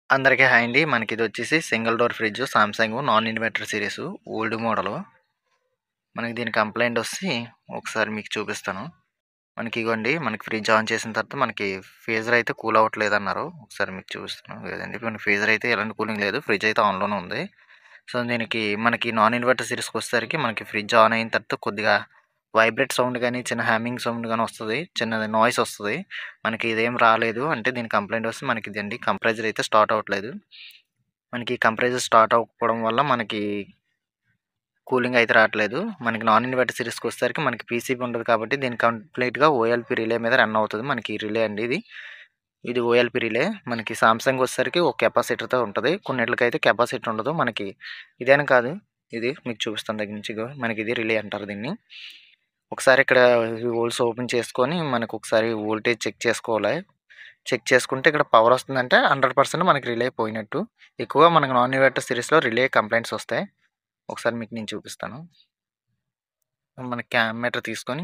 అందరికీ హాయ్ అండి. మనకిదొచ్చేసి single door fridge Samsung non inverter series old model. మనకి దీని కంప్లెయింట్ ఒచ్చి ఒకసారి మీకు చూపిస్తాను. ఇగోండి మనకి ఫ్రిడ్జ్ ఆన్ చేసిన తర్వాత మనకి ఫ్రీజర్ అయితే కూల్ అవ్వట్లేదన్నారు. ఒకసారి మీకు చూపిస్తాను. లేదండి మన ఫ్రీజర్ అయితే ఎలాంటి కూలింగ్ లేదు. ఫ్రిడ్జ్ అయితే ఆన్‌లోనే ఉంది. సో, మనకి నాన్ ఇన్వర్టర్ సీరీస్‌కొచ్చేసరికి మనకి ఫ్రిడ్జ్ ఆన్ అయిన తర్వాత కొద్దిగా వైబ్రేట్ సౌండ్ గాని, చిన్న హ్యామింగ్ సౌండ్ గాని వస్తది. చిన్నది నాయిస్ వస్తది. మనకి ఇదేం రాలేదు. అంటే దీని కంప్లెయింట్ వస్తే మనకిదండి కంప్రెసర్ అయితే స్టార్ట్ అవ్వట్లేదు. మనకి కంప్రెసర్ స్టార్ట్ అవ్వకపోవడం వల్ల మనకి కూలింగ్ అయితే రావట్లేదు. మనకి నాన్ ఇన్వర్టర్ సీరీస్‌కొచ్చేసరికి మనకి పీసీబీ ఉండదు కాబట్టి దీన్ని కంప్లీట్‌గా ఓఎల్‌పీ రిలే మీద రన్ అవుతది. మనకి రిలే అండి ఇది. ఇది ఓఎల్‌పీ రిలే. మనకి సామ్‌సంగ్ వచ్చేసరికి ఒక కెపాసిటర్‌తో ఉంటది. కొన్నిట్లకైతే కెపాసిటర్ ఉండదు. మనకి ఇదని కాదు. ఇది మీకు చూపిస్తాను దగ్గర నుంచి. ఇగో మనకిది రిలే అంటారు దీన్ని. ఒకసారి ఇక్కడ ఈ హోల్స్ ఓపెన్ చేసుకొని మనకొకసారి వోల్టేజ్ చెక్ చేసుకోవాలి. చెక్ చేసుకుంటే ఇక్కడ పవర్ వస్తుందంటే 100% మనకి రిలే పోయినట్టు. ఎక్కువగా మనకు నాన్ ఇన్వర్టర్ సీరీస్‌లో రిలే కంప్లెయింట్స్ వస్తాయి. ఒకసారి మీకు నేను చూపిస్తాను. మన అమ్మీటర్ తీసుకొని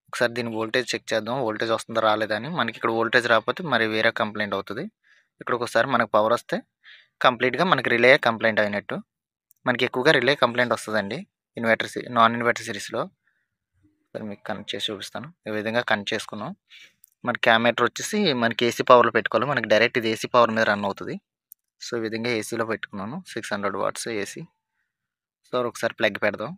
ఒకసారి దీని వోల్టేజ్ చెక్ చేద్దాం. వోల్టేజ్ వస్తుందా రాలేదా అని. మనకిక్కడ వోల్టేజ్ రాకపోతే మరి వేరే కంప్లెయింట్ అవుతది. ఇక్కడికొకసారి మనకు పవర్ వస్తే కంప్లీట్‌గా మనకి రిలే కంప్లెయింట్ అయినట్టు. మనకి ఎక్కువగా రిలే కంప్లెయింట్ వస్తదండి. నాన్ ఇన్వర్టర్ సీరీస్‌లో. ఒకసారి మీకు కనెక్ట్ చేసి చూపిస్తాను. ఈ విధంగా కనెక్ట్ చేసుకున్నాం. మనకి అమ్మీటర్ వచ్చేసి మనకి ఏసీ పవర్‌లో పెట్టుకోవాలి. మనకి డైరెక్ట్ ఇది ఏసీ పవర్ మీద రన్ అవుతది. సో, ఈ విధంగా ఏసీలో పెట్టుకున్నాను. 600 వాట్స్ ఏసీ. సో, ఒకసారి ప్లగ్ పెడదాం.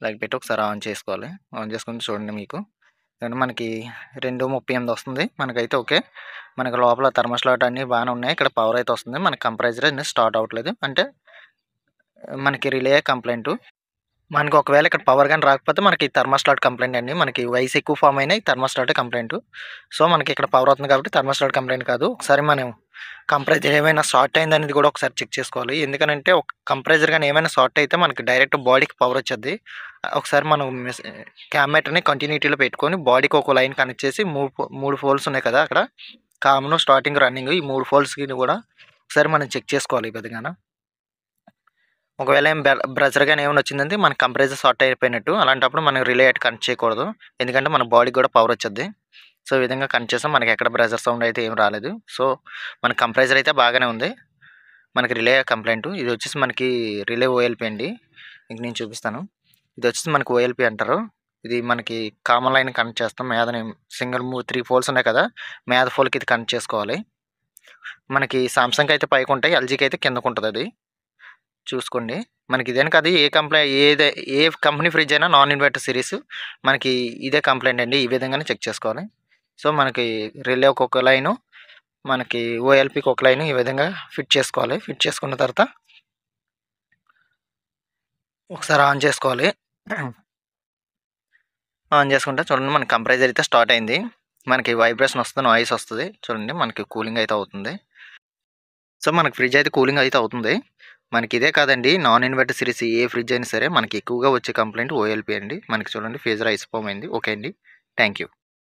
ప్లగ్ పెట్టి ఒకసారి ఆన్ చేసుకోవాలి. ఆన్ చేసుకొని చూడండి మీకు. మనకి 2:38 వస్తుంది. మనకైతే ఓకే. మనకి లోపల థర్మోస్టాట్ అన్నీ బానే ఉన్నాయి. ఇక్కడ పవర్ అయితే వస్తుంది. మనకి కంప్రెసర్ అనేది స్టార్ట్ అవ్వట్లేదు. అంటే మనకి రిలే కంప్లెయింటు. మనకి ఒకవేళ ఇక్కడ పవర్ గాని రాకపోతే మనకి థర్మోస్టాట్ కంప్లెయింట్ అండి. మనకి వయసు ఎక్కువ ఫార్మ్ అయినా ఈ థర్మోస్టాటే కంప్లెయింటు. సో, మనకి ఇక్కడ పవర్ అవుతుంది కాబట్టి థర్మోస్టాట్ కంప్లెయింట్ కాదు. ఒకసారి మనం కంప్రెసర్ ఏమైనా షార్ట్ అయిందనేది కూడా ఒకసారి చెక్ చేసుకోవాలి. ఎందుకనంటే ఒక కంప్రెసర్ గాని ఏమైనా షార్ట్ అయితే మనకి డైరెక్ట్ బాడీకి పవర్ వచ్చేద్ది. ఒకసారి మనం అమ్మీటర్‌ని కంటిన్యూటీలో పెట్టుకొని బాడీకి ఒక లైన్ కనెక్ట్ చేసి 3 పోల్స్ ఉన్నాయి కదా! అక్కడ కామన్, స్టార్టింగ్, రన్నింగ్ ఈ 3 పోల్స్‌కి కూడా ఒకసారి మనం చెక్ చేసుకోవాలి ఈ విధంగాన. ఒకవేళ బ్రజర్ గాని ఏమైనా వచ్చిందంటే మనకి కంప్రెసర్ షార్ట్ అయిపోయినట్టు. అలాంటప్పుడు మనం రిలే అయితే కనెక్ట్ చేయకూడదు. ఎందుకంటే మన బాడీకి కూడా పవర్ వచ్చేద్ది. సో, ఈ విధంగా కనెక్ట్ చేసాం. మనకి ఎక్కడ బ్రజర్ సౌండ్ అయితే ఏమి రాలేదు. సో, మన కంప్రెసర్ అయితే బాగానే ఉంది. మనకి రిలే కంప్లెయింటు. ఇది వచ్చేసి మనకి రిలే ఓఎల్‌పీ అండి. మీకు నేను చూపిస్తాను. ఇది వచ్చేసి మనకి ఓఎల్‌పీ అంటారు. ఇది మనకి కామన్ లైన్ కనెక్ట్ చేస్తాం. మీదనే 3 పోల్స్ ఉన్నాయి కదా! మీద పోల్‌కి ఇది కనెక్ట్ చేసుకోవాలి. మనకి సామ్‌సంగ్‌కి అయితే పైకుంటాయి. ఎల్‌జీకి అయితే కిందకుంటదది. చూసుకోండి. మనకి ఇదని కాదు ఏ కంపెనీ ఫ్రిడ్జ్ అయినా నాన్ ఇన్వర్టర్ సీరీస్ మనకి ఇదే కంప్లెయింట్ అండి. ఈ విధంగానే చెక్ చేసుకోవాలి. సో, మనకి రిలేకి ఒక లైను, మనకి ఓఎల్‌పీకి ఒక లైను ఈ విధంగా ఫిట్ చేసుకోవాలి. ఫిట్ చేసుకున్న తర్వాత ఒకసారి ఆన్ చేసుకోవాలి. ఆన్ చేసుకుంటే చూడండి మనకి కంప్రెసర్ అయితే స్టార్ట్ అయింది. మనకి వైబ్రేషన్ వస్తది. నాయిస్ వస్తది. చూడండి మనకి కూలింగ్ అయితే అవుతుంది. సో, మనకి ఫ్రిడ్జ్ అయితే కూలింగ్ అయితే అవుతుంది. మనకి ఇదే కాదండి నాన్ ఇన్వర్టర్ సీరీస్ ఏ ఫ్రిడ్జ్ అయినా సరే మనకి ఎక్కువగా వచ్చే కంప్లెయింట్ ఓఎల్‌పీ అండి. మనకి చూడండి ఫ్రీజర్ ఐస్ ఫార్మ్ అయింది. ఓకే అండి. Thank you.